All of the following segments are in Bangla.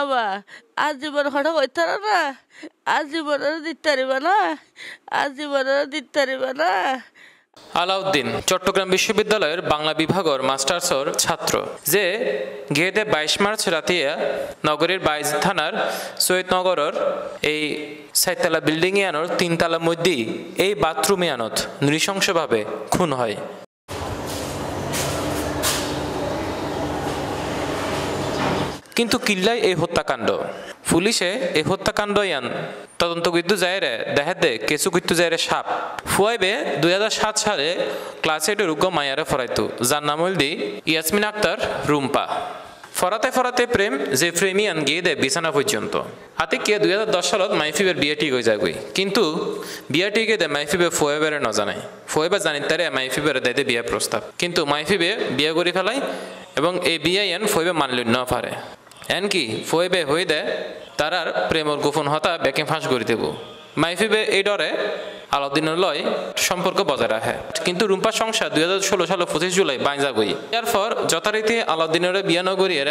আবা আজীবন হঠাৎ হইতার না, আজীবন দিতে পারিবা না, আজীবন দিতে পারিবা না। আলাউদ্দিন চট্টগ্রাম বিশ্ববিদ্যালয়ের বাংলা বিভাগের মাস্টার্সর ছাত্র, যে গেদে 22 মার্চ রাতিয়া নগরীর বাইজ থানার সৈয়দনগরের এই 4তলা বিল্ডিং ইয়ানোর 3তলার মধ্যেই এই বাথরুম ইয়ানত নৃশংসভাবে খুন হয়। কিন্তু কিল্লাই এই হত্যাকাণ্ড পুলিশে এই হত্যাকাণ্ড ইয়ান তদন্ত করতে যায় রে, দেখা দে কেসু করতে যায় রে সাপ ফুয়াইবে 2007 সালে ক্লাস 8 রুগ্গ মায়ারে ফরাইতো, যার নাম হইল দি ইয়াসমিন আক্তার রুম্পা। ফরাতে ফরাতে প্রেম যে প্রেমিয়ান গিয়ে দেয় বিছানা পর্যন্ত। হাতে কে 2010 সালত মাইফিবের বিয়া ঠিক হয়ে যায়, কিন্তু বিয়া ঠিক হয়ে দেয় মাইফিবে ফুয়াইবারে ন জানায়। ফুয়াইবা জানি তারে মাইফিবের দেয় বিয়া প্রস্তাব, কিন্তু মাইফিবে বিয়া করে ফেলায় এবং এই বিয়া ইয়ান ফুয়াইবে মানল ন পারে। এনকি ফুয়াইবে হয়ে দেয় তারার প্রেমর গোপন হতা ব্যাকে ফাঁস করে দেব। মাইফিবে এই ডরে আলাউদ্দিনের লয় সম্পর্ক বজায় রাখে, কিন্তু রুম্পার সংসার 2016 সালের 25 জুলাই বাইজা গই। এরপর যথারীতি আলাউদ্দিনের বিয়া নগরীয়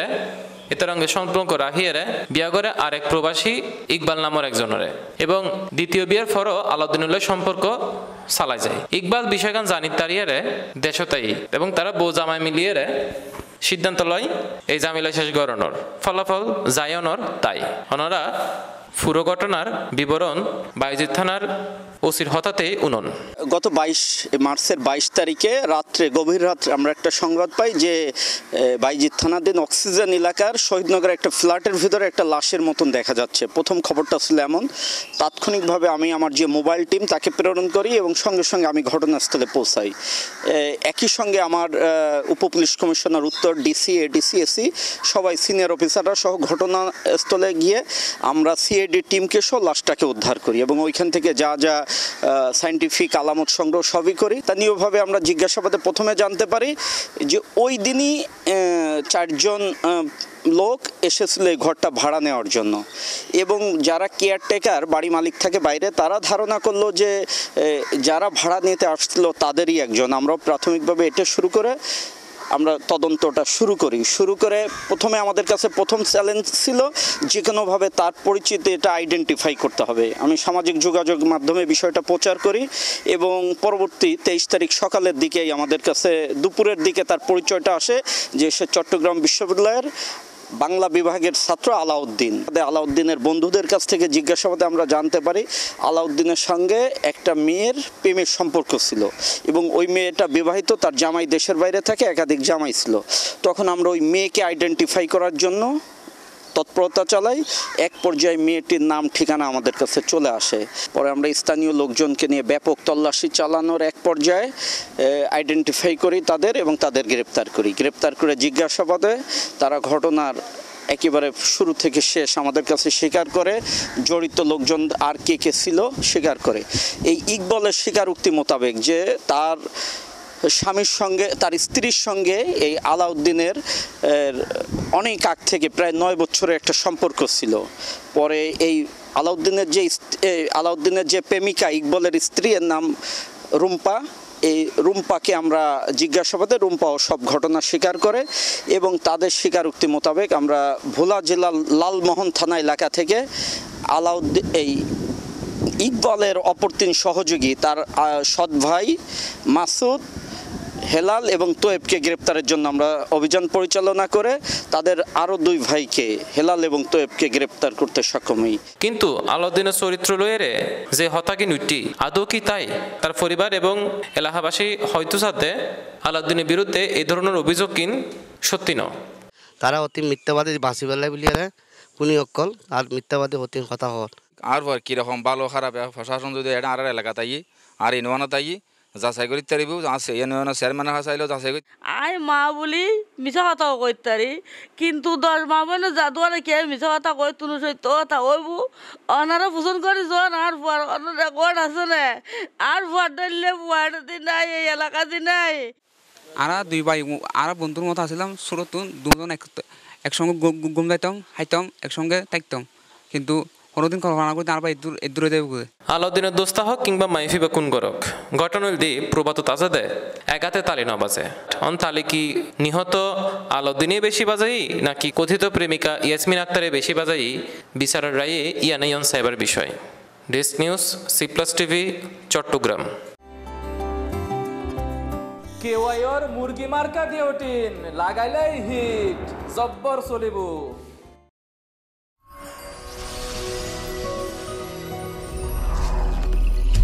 এটার সঙ্গে সম্পর্ক রাখিয়ে বিয়া করে আরেক প্রবাসী ইকবাল নামের একজনের, এবং দ্বিতীয় বিয়ের পরও আলাউদ্দিনের সম্পর্ক চালাই যায়। ইকবাল বিষয়গান জানি তারিয়ে দেশতাই এবং তারা বউ জামাই মিলিয়ে সিদ্ধান্ত লয় এই জামিলা শেষ গড়ানোর। ফলাফল জায়নর তাই। ওনারা পুরো ঘটনার বিবরণ বাইজিৎ থানার ওসির হঠাৎই উনন। গত 22 মার্চের 22 তারিখে রাত্রে, গভীর রাত্রে আমরা একটা সংবাদ পাই যে বাইজিৎ থানাধীন অক্সিজেন এলাকার শহীদনগরের একটা ফ্ল্যাটের ভিতরে একটা লাশের মতন দেখা যাচ্ছে। প্রথম খবরটা ছিল এমন, তাৎক্ষণিকভাবে আমি আমার যে মোবাইল টিম তাকে প্রেরণ করি এবং সঙ্গে সঙ্গে আমি ঘটনাস্থলে পৌঁছাই। একই সঙ্গে আমার উপপুলিশ কমিশনার উত্তর, ডিসি, এডিসি, এসি সবাই সিনিয়র অফিসাররা সহ ঘটনাস্থলে গিয়ে আমরা সিআইডি টিমকে সহ লাশটাকে উদ্ধার করি এবং ওইখান থেকে যা যা সায়েন্টিফিক আলামত সংগ্রহ সবই করি। স্থানীয়ভাবে আমরা জিজ্ঞাসাবাদে প্রথমে জানতে পারি যে ওই দিনই 4 জন লোক এসেছিল এই ঘরটা ভাড়া নেওয়ার জন্য, এবং যারা কেয়ারটেকার বাড়ি মালিক থাকে বাইরে, তারা ধারণা করলো যে যারা ভাড়া নিতে আসছিল তাদেরই একজন। আমরা প্রাথমিকভাবে এটা শুরু করে আমরা তদন্তটা শুরু করে প্রথমে আমাদের কাছে প্রথম চ্যালেঞ্জ ছিল যে কোনোভাবে তার পরিচিতি এটা আইডেন্টিফাই করতে হবে। আমি সামাজিক যোগাযোগ মাধ্যমে বিষয়টা প্রচার করি এবং পরবর্তী 23 তারিখ সকালের দিকেই আমাদের কাছে দুপুরের দিকে তার পরিচয়টা আসে যে সে চট্টগ্রাম বিশ্ববিদ্যালয়ের বাংলা বিভাগের ছাত্র আলাউদ্দিন। আলাউদ্দিনের বন্ধুদের কাছ থেকে জিজ্ঞাসাবাদে আমরা জানতে পারি আলাউদ্দিনের সঙ্গে একটা মেয়ের প্রেমের সম্পর্ক ছিল এবং ওই মেয়েটা বিবাহিত, তার জামাই দেশের বাইরে থাকে, একাধিক জামাই ছিল। তখন আমরা ওই মেয়েকে আইডেন্টিফাই করার জন্য তৎপরতা চালাই। এক পর্যায়ে মেয়েটির নাম ঠিকানা আমাদের কাছে চলে আসে। পরে আমরা স্থানীয় লোকজনকে নিয়ে ব্যাপক তল্লাশি চালানোর এক পর্যায়ে আইডেন্টিফাই করি তাদের এবং তাদের গ্রেপ্তার করে জিজ্ঞাসাবাদে তারা ঘটনার একেবারে শুরু থেকে শেষ আমাদের কাছে স্বীকার করে, জড়িত লোকজন আর কে কে ছিল স্বীকার করে। এই ইকবালের স্বীকারোক্তি মোতাবেক যে তার স্বামীর সঙ্গে, তার স্ত্রীর সঙ্গে এই আলাউদ্দিনের অনেক আগ থেকে প্রায় 9 বছরের একটা সম্পর্ক ছিল। পরে এই আলাউদ্দিনের যে প্রেমিকা ইকবালের স্ত্রীর নাম রুম্পা, এই রুম্পাকে আমরা জিজ্ঞাসাবাদে রুম্পাও সব ঘটনা স্বীকার করে এবং তাদের স্বীকারোক্তি মোতাবেক আমরা ভোলা জেলার লালমোহন থানা এলাকা থেকে আলাউদ্দিন এই ইকবালের অপর 3 সহযোগী, তার সৎ ভাই মাসুদ, হেলাল এবং তোয়েবকে গ্রেপ্তারের জন্য আমরা অভিযান পরিচালনা করে তাদের আরও 2 ভাইকে, হেলাল এবং তোয়েবকে গ্রেপ্তার করতে সক্ষম হই। কিন্তু আলাউদ্দিনের চরিত্র লয়েরে যে হতাকি নুটি আদৌ কি তাই? তার পরিবার এবং এলাকাবাসী হয়তো সাথে আলাউদ্দিনের বিরুদ্ধে এই ধরনের অভিযোগ কিন সত্যি ন। তারা অতি মিথ্যাবাদী বাসি বেলায় বলিয়ে কোনি অকল আর মিথ্যাবাদী অতি কথা হল। আর পর কীরকম ভালো খারাপ প্রশাসন যদি এটা আর এলাকা তাই আর ইনওয়ানা তাই যাচাই করি তারিব আছে ইউনিয়নের চেয়ারম্যানের কাছে আইলেও যাচাই করি। আই মা বলি মিছা কথাও কইতারি, কিন্তু 10 মা মানে জাদুয়ারে কে মিছা কথা কই তুলু সত্য কথা ওইব অনারা পছন্দ করি জন আর পর অন্য রেকর্ড আছে না আর পর দিলে ওয়ার্ড দিন নাই, এই এলাকা দিন নাই। আরা 2 ভাই আর বন্ধুর মতো আসলাম ছোট, 2জন একসঙ্গে ঘুম যাইতাম, খাইতাম, একসঙ্গে থাকতাম, কিন্তু কোনোদিন কল্পনা করতে আর বা দূরে দেব আলাউদ্দিনের দোস্তা হোক কিংবা মাইফি বা কুন গরক ঘটনার দি প্রবাত তাজা দেয় একাতে তালি ন বাজে অন তালি কি নিহত আলাউদ্দিনে বেশি বাজাই নাকি কথিত প্রেমিকা ইয়াসমিন আক্তারে বেশি বাজাই বিচারের রায়ে ইয়ানাইয়ন সাহেবের বিষয়। Desk news C+ TV Chattogram. কেওয়াইর মুরগি মার্কা ডিওটিন লাগাইলেই হিট জব্বর চলিব।